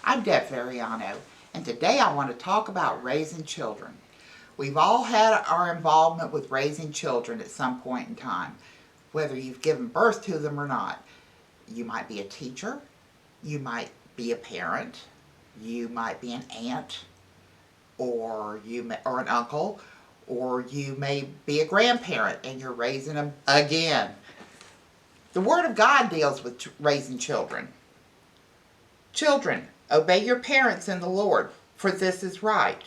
I'm Deb Varriano, and today I want to talk about raising children. We've all had our involvement with raising children at some point in time, whether you've given birth to them or not. You might be a teacher, you might be a parent, you might be an aunt, or an uncle, or you may be a grandparent and you're raising them again. The Word of God deals with raising children. Children, obey your parents in the Lord, for this is right.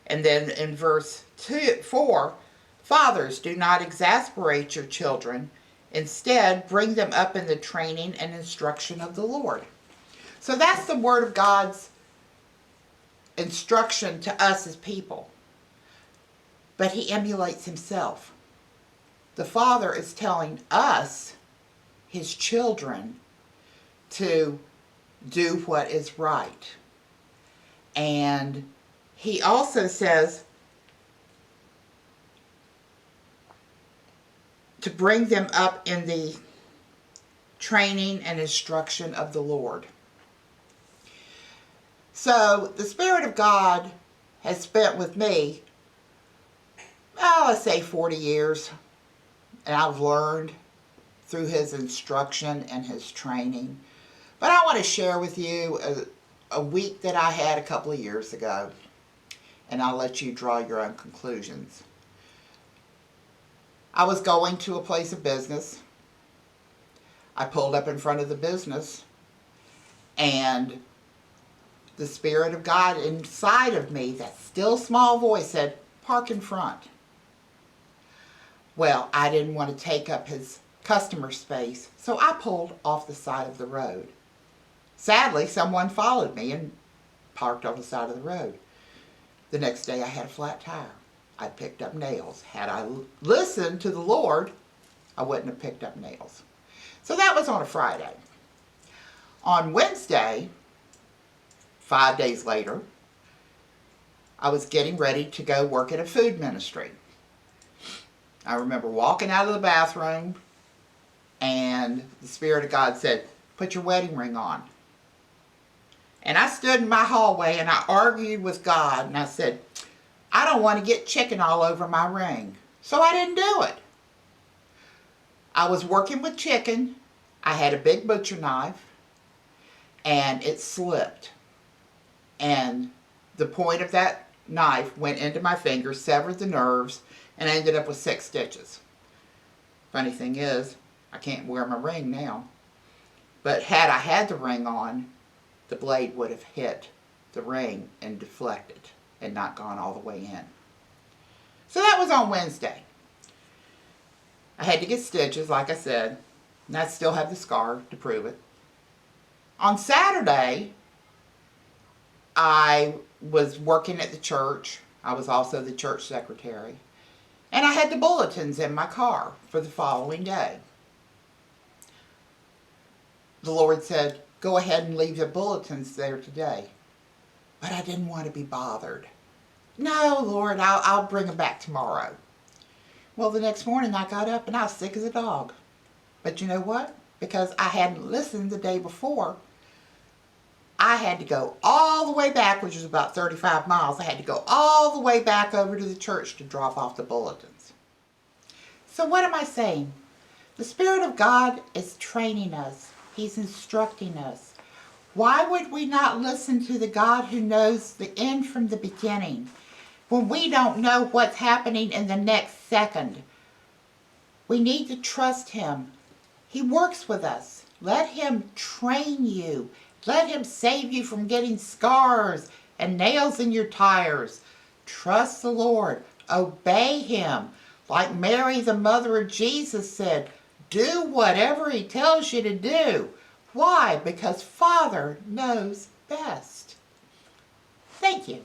And then in verse 4, fathers, do not exasperate your children. Instead, bring them up in the training and instruction of the Lord. So that's the Word of God's instruction to us as people. But He emulates Himself. The Father is telling us, His children, to do what is right. And He also says to bring them up in the training and instruction of the Lord. So the Spirit of God has spent with me, let's say 40 years, and I've learned through His instruction and His training. But I want to share with you a week that I had a couple of years ago, and I'll let you draw your own conclusions. I was going to a place of business. I pulled up in front of the business, and the Spirit of God inside of me, that still small voice, said, park in front. Well, I didn't want to take up His customer space, so I pulled off the side of the road. Sadly, someone followed me and parked on the side of the road. The next day I had a flat tire. I picked up nails. Had I listened to the Lord, I wouldn't have picked up nails. So that was on a Friday. On Wednesday, 5 days later, I was getting ready to go work at a food ministry. I remember walking out of the bathroom, and the Spirit of God said, put your wedding ring on. And I stood in my hallway and I argued with God, and I said, I don't want to get chicken all over my ring. So I didn't do it. I was working with chicken. I had a big butcher knife, and it slipped. And the point of that knife went into my finger, severed the nerves, and I ended up with 6 stitches. Funny thing is, I can't wear my ring now. But had I had the ring on, the blade would have hit the ring and deflected and not gone all the way in. So that was on Wednesday. I had to get stitches, like I said, and I still have the scar to prove it. On Saturday, I was working at the church. I was also the church secretary. And I had the bulletins in my car for the following day. The Lord said, go ahead and leave the bulletins there today. But I didn't want to be bothered. No, Lord, I'll bring them back tomorrow. Well, the next morning I got up and I was sick as a dog. But you know what? Because I hadn't listened the day before, I had to go all the way back, which is about 35 miles. I had to go all the way back over to the church to drop off the bulletins. So what am I saying? The Spirit of God is training us. He's instructing us. Why would we not listen to the God who knows the end from the beginning when we don't know what's happening in the next second? We need to trust Him. He works with us. Let Him train you. Let Him save you from getting scars and nails in your tires. Trust the Lord. Obey Him. Like Mary, the mother of Jesus, said, do whatever He tells you to do. Why? Because Father knows best. Thank you.